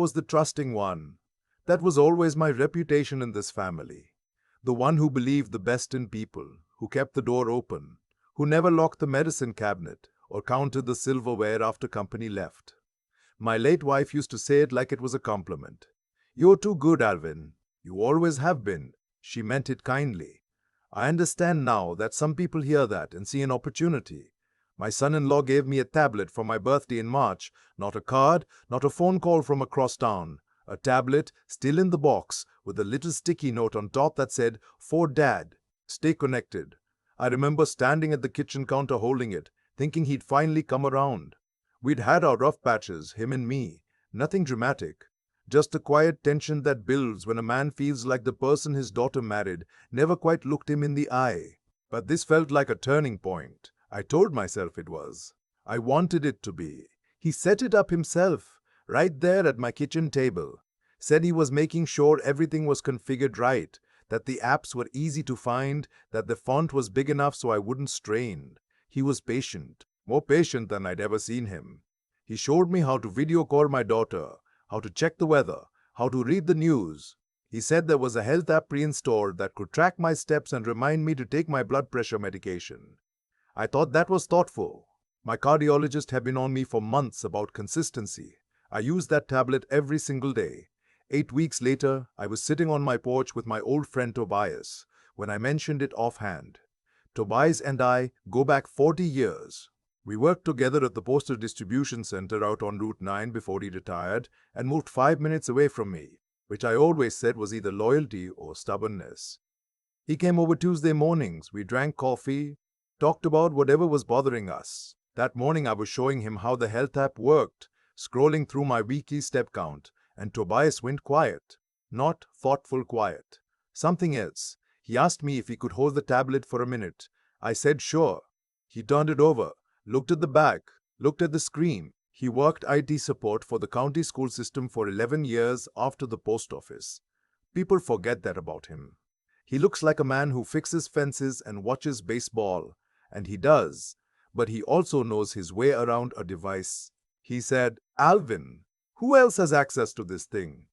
was the trusting one. That was always my reputation in this family. The one who believed the best in people, who kept the door open, who never locked the medicine cabinet or counted the silverware after company left. My late wife used to say it like it was a compliment. "You're too good, Alvin. You always have been." She meant it kindly. I understand now that some people hear that and see an opportunity. My son-in-law gave me a tablet for my birthday in March, not a card, not a phone call from across town. A tablet, still in the box, with a little sticky note on top that said, "For Dad, stay connected." I remember standing at the kitchen counter holding it, thinking he'd finally come around. We'd had our rough patches, him and me. Nothing dramatic. Just the quiet tension that builds when a man feels like the person his daughter married never quite looked him in the eye. But this felt like a turning point. I told myself it was. I wanted it to be. He set it up himself, right there at my kitchen table. Said he was making sure everything was configured right, that the apps were easy to find, that the font was big enough so I wouldn't strain. He was patient, more patient than I'd ever seen him. He showed me how to video call my daughter, how to check the weather, how to read the news. He said there was a health app pre-installed that could track my steps and remind me to take my blood pressure medication. I thought that was thoughtful. My cardiologist had been on me for months about consistency. I used that tablet every single day. 8 weeks later, I was sitting on my porch with my old friend Tobias when I mentioned it offhand. Tobias and I go back 40 years. We worked together at the postal distribution center out on Route 9 before he retired and moved 5 minutes away from me, which I always said was either loyalty or stubbornness. He came over Tuesday mornings. We drank coffee, talked about whatever was bothering us. That morning I was showing him how the health app worked, scrolling through my weekly step count, and Tobias went quiet. Not thoughtful quiet. Something else. He asked me if he could hold the tablet for a minute. I said sure. He turned it over, looked at the back, looked at the screen. He worked IT support for the county school system for 11 years after the post office. People forget that about him. He looks like a man who fixes fences and watches baseball, and he does, but he also knows his way around a device. He said, "Alvin, who else has access to this thing?"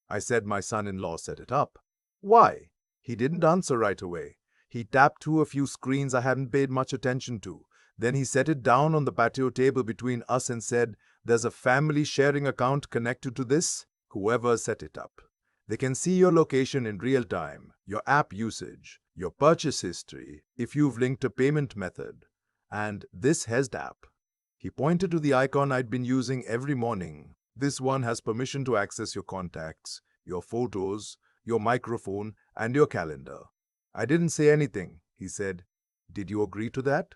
I said my son-in-law set it up. "Why?" He didn't answer right away. He tapped through a few screens I hadn't paid much attention to. Then he set it down on the patio table between us and said, "There's a family sharing account connected to this. Whoever set it up. They can see your location in real time, your app usage, your purchase history, if you've linked a payment method. And this Hest app." He pointed to the icon I'd been using every morning. "This one has permission to access your contacts, your photos, your microphone, and your calendar." I didn't say anything. He said, "Did you agree to that?"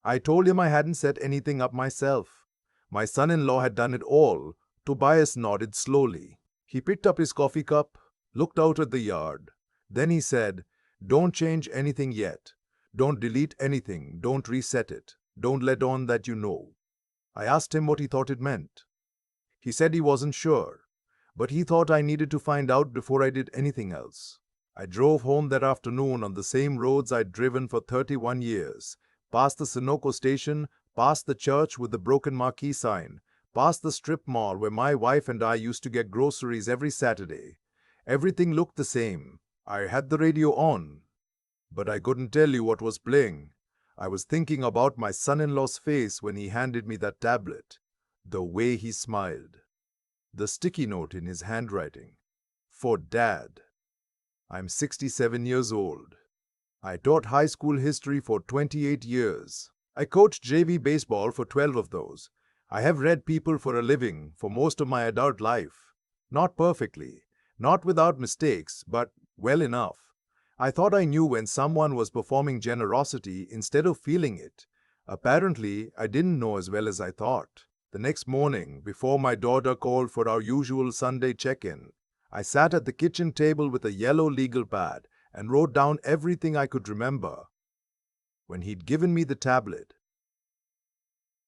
I told him I hadn't set anything up myself. My son-in-law had done it all. Tobias nodded slowly. He picked up his coffee cup, looked out at the yard. Then he said, "Don't change anything yet. Don't delete anything. Don't reset it. Don't let on that you know." I asked him what he thought it meant. He said he wasn't sure, but he thought I needed to find out before I did anything else. I drove home that afternoon on the same roads I'd driven for 31 years, past the Sunoco station, past the church with the broken marquee sign, past the strip mall where my wife and I used to get groceries every Saturday. Everything looked the same. I had the radio on, but I couldn't tell you what was playing. I was thinking about my son-in-law's face when he handed me that tablet, the way he smiled, the sticky note in his handwriting. "For Dad." I'm 67 years old. I taught high school history for 28 years. I coached JV baseball for 12 of those. I have read people for a living for most of my adult life. Not perfectly, not without mistakes, but well enough. I thought I knew when someone was performing generosity instead of feeling it. Apparently, I didn't know as well as I thought. The next morning, before my daughter called for our usual Sunday check-in, I sat at the kitchen table with a yellow legal pad and wrote down everything I could remember. When he'd given me the tablet,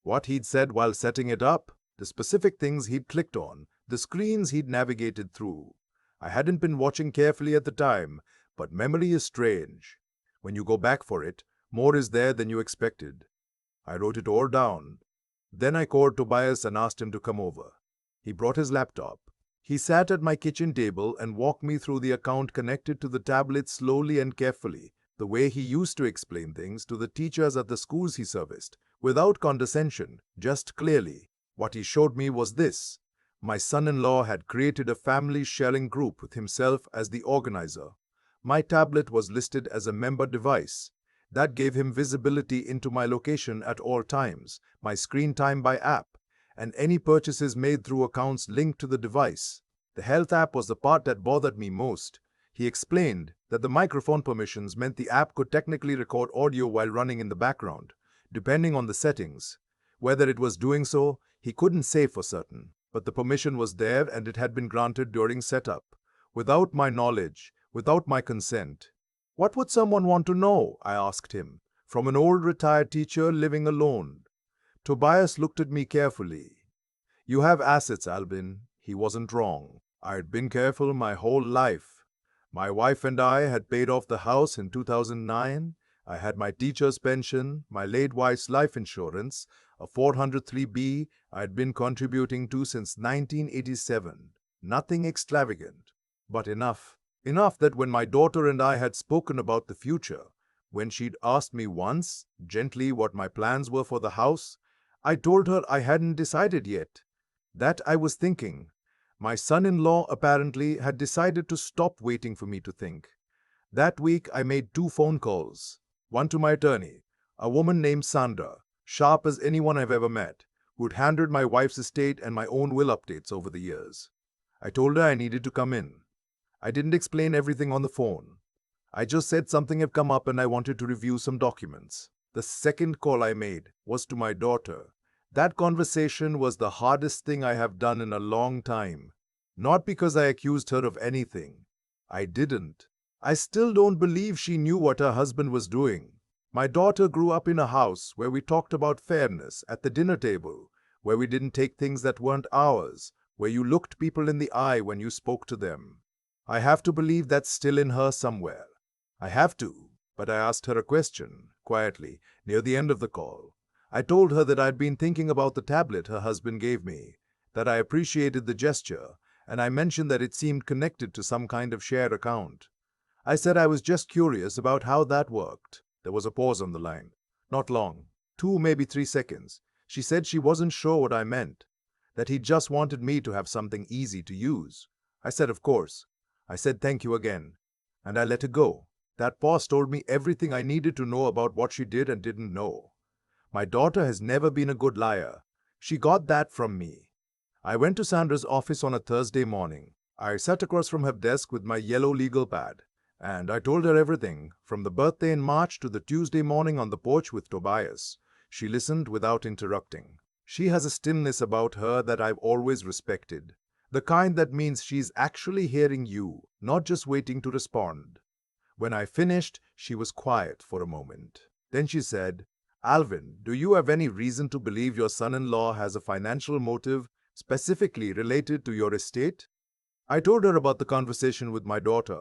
what he'd said while setting it up, the specific things he'd clicked on, the screens he'd navigated through. I hadn't been watching carefully at the time, but memory is strange. When you go back for it, more is there than you expected. I wrote it all down. Then I called Tobias and asked him to come over. He brought his laptop. He sat at my kitchen table and walked me through the account connected to the tablet slowly and carefully, the way he used to explain things to the teachers at the schools he serviced, without condescension, just clearly. What he showed me was this. My son-in-law had created a family sharing group with himself as the organizer. My tablet was listed as a member device. That gave him visibility into my location at all times, my screen time by app, and any purchases made through accounts linked to the device. The health app was the part that bothered me most. He explained that the microphone permissions meant the app could technically record audio while running in the background, depending on the settings. Whether it was doing so, he couldn't say for certain, but the permission was there and it had been granted during setup. Without my knowledge, without my consent. What would someone want to know? I asked him, from an old retired teacher living alone. Tobias looked at me carefully. You have assets, Albin. He wasn't wrong. I had been careful my whole life. My wife and I had paid off the house in 2009. I had my teacher's pension, my late wife's life insurance, a 403B I had been contributing to since 1987. Nothing extravagant, but enough. Enough that when my daughter and I had spoken about the future, when she'd asked me once, gently, what my plans were for the house, I told her I hadn't decided yet, that I was thinking. My son-in-law apparently had decided to stop waiting for me to think. That week I made 2 phone calls, one to my attorney, a woman named Sandra, sharp as anyone I've ever met, who'd handled my wife's estate and my own will updates over the years. I told her I needed to come in. I didn't explain everything on the phone. I just said something had come up and I wanted to review some documents. The second call I made was to my daughter. That conversation was the hardest thing I have done in a long time. Not because I accused her of anything. I didn't. I still don't believe she knew what her husband was doing. My daughter grew up in a house where we talked about fairness at the dinner table, where we didn't take things that weren't ours, where you looked people in the eye when you spoke to them. I have to believe that's still in her somewhere. I have to, but I asked her a question, quietly, near the end of the call. I told her that I'd been thinking about the tablet her husband gave me, that I appreciated the gesture, and I mentioned that it seemed connected to some kind of shared account. I said I was just curious about how that worked. There was a pause on the line. Not long. 2, maybe 3 seconds. She said she wasn't sure what I meant, that he just wanted me to have something easy to use. I said, of course. I said thank you again, and I let her go. That pause told me everything I needed to know about what she did and didn't know. My daughter has never been a good liar. She got that from me. I went to Sandra's office on a Thursday morning. I sat across from her desk with my yellow legal pad, and I told her everything, from the birthday in March to the Tuesday morning on the porch with Tobias. She listened without interrupting. She has a stillness about her that I've always respected. The kind that means she's actually hearing you, not just waiting to respond. When I finished, she was quiet for a moment. Then she said, Alvin, do you have any reason to believe your son-in-law has a financial motive specifically related to your estate? I told her about the conversation with my daughter,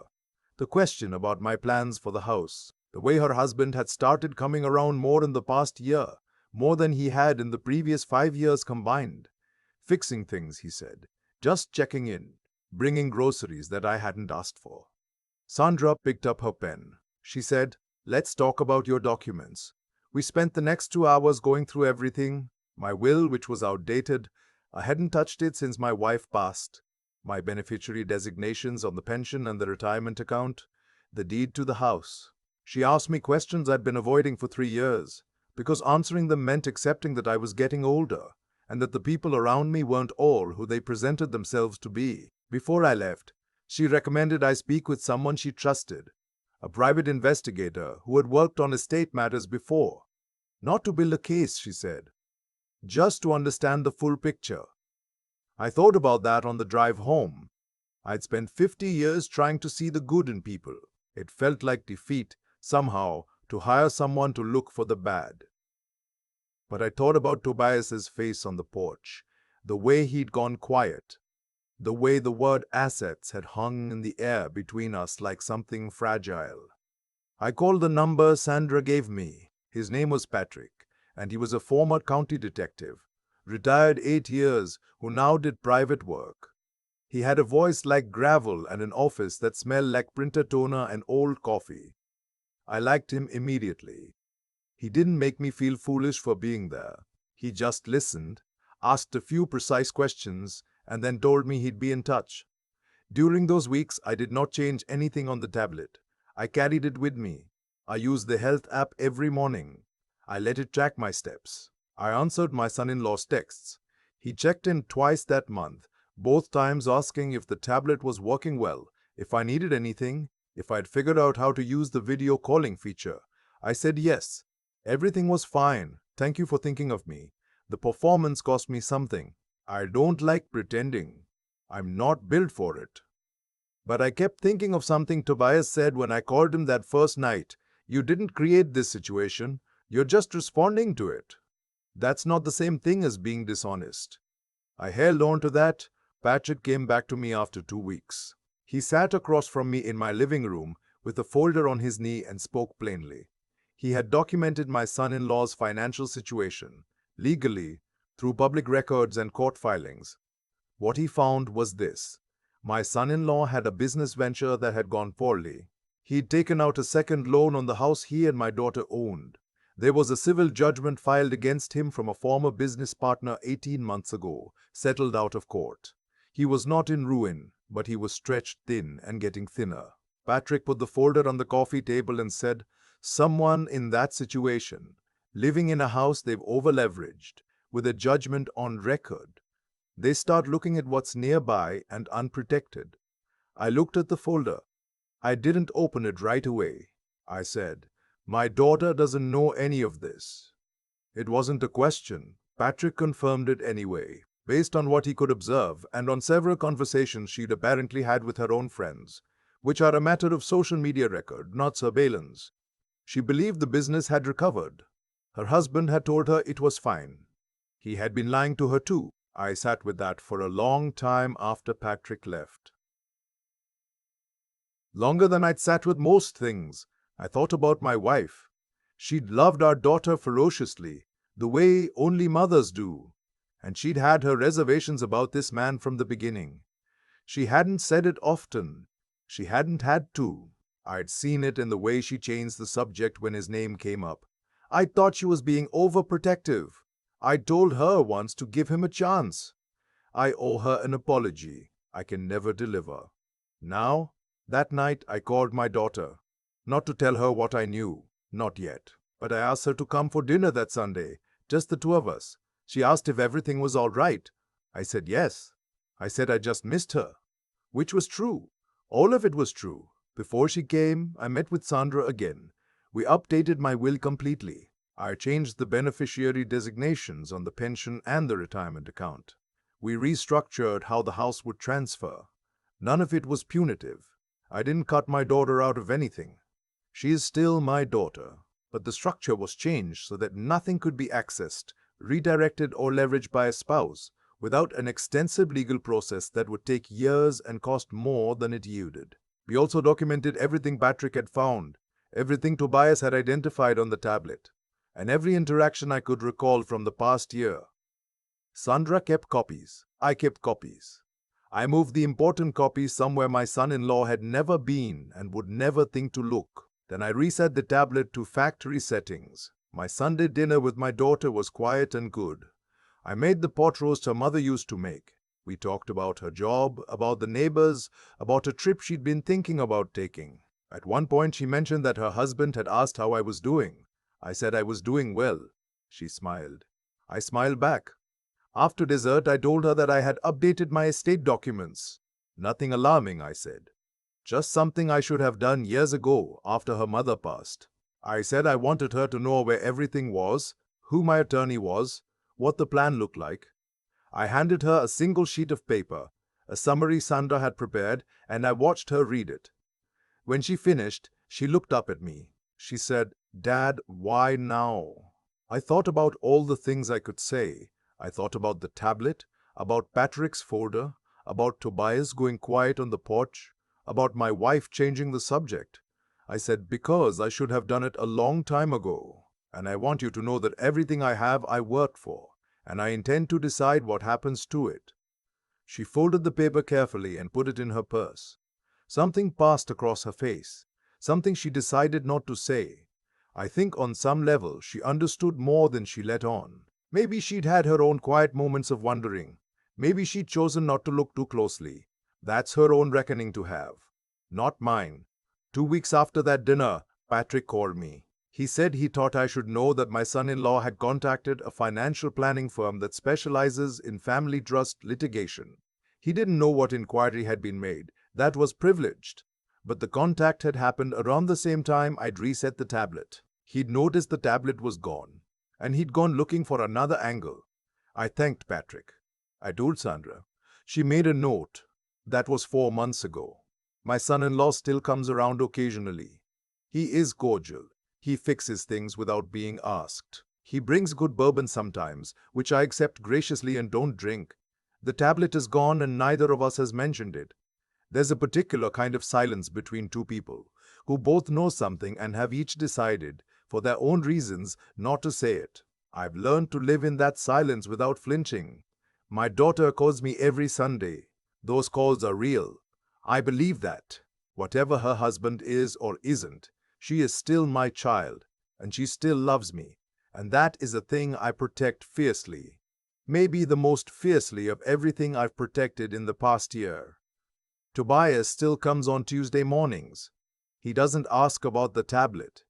the question about my plans for the house, the way her husband had started coming around more in the past year, more than he had in the previous 5 years combined. Fixing things, he said. Just checking in, bringing groceries that I hadn't asked for. Sandra picked up her pen. She said, let's talk about your documents. We spent the next 2 hours going through everything. My will, which was outdated. I hadn't touched it since my wife passed. My beneficiary designations on the pension and the retirement account. The deed to the house. She asked me questions I'd been avoiding for 3 years, because answering them meant accepting that I was getting older, and that the people around me weren't all who they presented themselves to be. Before I left, she recommended I speak with someone she trusted, a private investigator who had worked on estate matters before. Not to build a case, she said, just to understand the full picture. I thought about that on the drive home. I'd spent 50 years trying to see the good in people. It felt like defeat, somehow, to hire someone to look for the bad. But I thought about Tobias's face on the porch, the way he'd gone quiet, the way the word assets had hung in the air between us like something fragile. I called the number Sandra gave me. His name was Patrick, and he was a former county detective, retired 8 years, who now did private work. He had a voice like gravel and an office that smelled like printer toner and old coffee. I liked him immediately. He didn't make me feel foolish for being there. He just listened, asked a few precise questions, and then told me he'd be in touch. During those weeks, I did not change anything on the tablet. I carried it with me. I used the health app every morning. I let it track my steps. I answered my son-in-law's texts. He checked in twice that month, both times asking if the tablet was working well, if I needed anything, if I'd figured out how to use the video calling feature. I said yes. Everything was fine. Thank you for thinking of me. The performance cost me something. I don't like pretending. I'm not built for it. But I kept thinking of something Tobias said when I called him that first night. You didn't create this situation. You're just responding to it. That's not the same thing as being dishonest. I held on to that. Patrick came back to me after 2 weeks. He sat across from me in my living room with a folder on his knee and spoke plainly. He had documented my son-in-law's financial situation, legally, through public records and court filings. What he found was this. My son-in-law had a business venture that had gone poorly. He'd taken out a second loan on the house he and my daughter owned. There was a civil judgment filed against him from a former business partner 18 months ago, settled out of court. He was not in ruin, but he was stretched thin and getting thinner. Patrick put the folder on the coffee table and said, someone in that situation, living in a house they've over-leveraged, with a judgment on record, they start looking at what's nearby and unprotected. I looked at the folder. I didn't open it right away. I said, my daughter doesn't know any of this. It wasn't a question. Patrick confirmed it anyway, based on what he could observe and on several conversations she'd apparently had with her own friends, which are a matter of social media record, not surveillance. She believed the business had recovered. Her husband had told her it was fine. He had been lying to her too. I sat with that for a long time after Patrick left. Longer than I'd sat with most things. I thought about my wife. She'd loved our daughter ferociously, the way only mothers do. And she'd had her reservations about this man from the beginning. She hadn't said it often. She hadn't had to. I'd seen it in the way she changed the subject when his name came up. I thought she was being overprotective. I told her once to give him a chance. I owe her an apology. I can never deliver. Now, that night I called my daughter. Not to tell her what I knew. Not yet. But I asked her to come for dinner that Sunday. Just the two of us. She asked if everything was all right. I said yes. I said I just missed her. Which was true. All of it was true. Before she came, I met with Sandra again. We updated my will completely. I changed the beneficiary designations on the pension and the retirement account. We restructured how the house would transfer. None of it was punitive. I didn't cut my daughter out of anything. She is still my daughter, but the structure was changed so that nothing could be accessed, redirected or leveraged by a spouse without an extensive legal process that would take years and cost more than it yielded. We also documented everything Patrick had found, everything Tobias had identified on the tablet, and every interaction I could recall from the past year. Sandra kept copies. I kept copies. I moved the important copies somewhere my son-in-law had never been and would never think to look. Then I reset the tablet to factory settings. My Sunday dinner with my daughter was quiet and good. I made the pot roast her mother used to make. We talked about her job, about the neighbors, about a trip she'd been thinking about taking. At one point she mentioned that her husband had asked how I was doing. I said I was doing well. She smiled. I smiled back. After dessert, I told her that I had updated my estate documents. Nothing alarming, I said. Just something I should have done years ago after her mother passed. I said I wanted her to know where everything was, who my attorney was, what the plan looked like. I handed her a single sheet of paper, a summary Sandra had prepared, and I watched her read it. When she finished, she looked up at me. She said, "Dad, why now?" I thought about all the things I could say. I thought about the tablet, about Patrick's folder, about Tobias going quiet on the porch, about my wife changing the subject. I said, because I should have done it a long time ago. And I want you to know that everything I have I worked for, and I intend to decide what happens to it. She folded the paper carefully and put it in her purse. Something passed across her face, something she decided not to say. I think on some level she understood more than she let on. Maybe she'd had her own quiet moments of wondering. Maybe she'd chosen not to look too closely. That's her own reckoning to have, not mine. 2 weeks after that dinner, Patrick called me. He said he thought I should know that my son-in-law had contacted a financial planning firm that specializes in family trust litigation. He didn't know what inquiry had been made. That was privileged. But the contact had happened around the same time I'd reset the tablet. He'd noticed the tablet was gone, and he'd gone looking for another angle. I thanked Patrick. I told Sandra. She made a note. That was 4 months ago. My son-in-law still comes around occasionally. He is cordial. He fixes things without being asked. He brings good bourbon sometimes, which I accept graciously and don't drink. The tablet is gone and neither of us has mentioned it. There's a particular kind of silence between two people who both know something and have each decided, for their own reasons, not to say it. I've learned to live in that silence without flinching. My daughter calls me every Sunday. Those calls are real. I believe that, whatever her husband is or isn't, she is still my child, and she still loves me, and that is a thing I protect fiercely. Maybe the most fiercely of everything I've protected in the past year. Tobias still comes on Tuesday mornings. He doesn't ask about the tablet.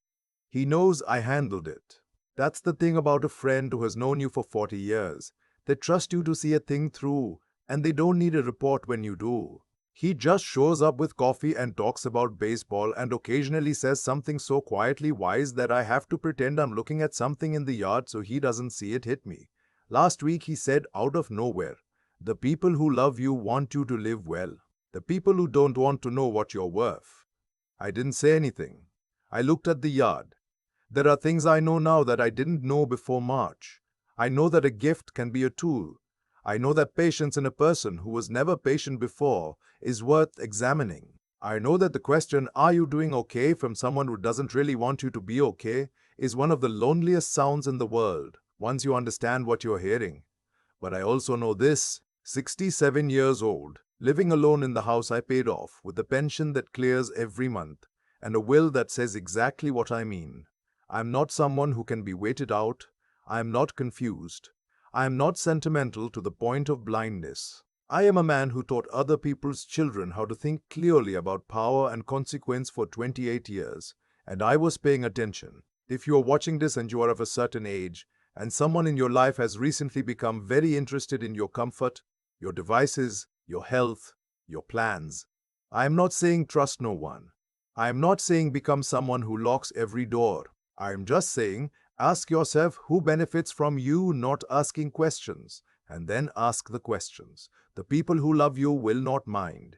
He knows I handled it. That's the thing about a friend who has known you for 40 years. They trust you to see a thing through, and they don't need a report when you do. He just shows up with coffee and talks about baseball and occasionally says something so quietly wise that I have to pretend I'm looking at something in the yard so he doesn't see it hit me. Last week he said out of nowhere, "The people who love you want you to live well. The people who don't want to know what you're worth." I didn't say anything. I looked at the yard. There are things I know now that I didn't know before March. I know that a gift can be a tool. I know that patience in a person who was never patient before is worth examining. I know that the question, "Are you doing okay?" from someone who doesn't really want you to be okay, is one of the loneliest sounds in the world, once you understand what you're hearing. But I also know this: 67 years old, living alone in the house I paid off, with a pension that clears every month, and a will that says exactly what I mean. I'm not someone who can be waited out. I am not confused. I am not sentimental to the point of blindness. I am a man who taught other people's children how to think clearly about power and consequence for 28 years, and I was paying attention. If you are watching this and you are of a certain age, and someone in your life has recently become very interested in your comfort, your devices, your health, your plans, I am not saying trust no one. I am not saying become someone who locks every door. I am just saying ask yourself who benefits from you not asking questions, and then ask the questions. The people who love you will not mind.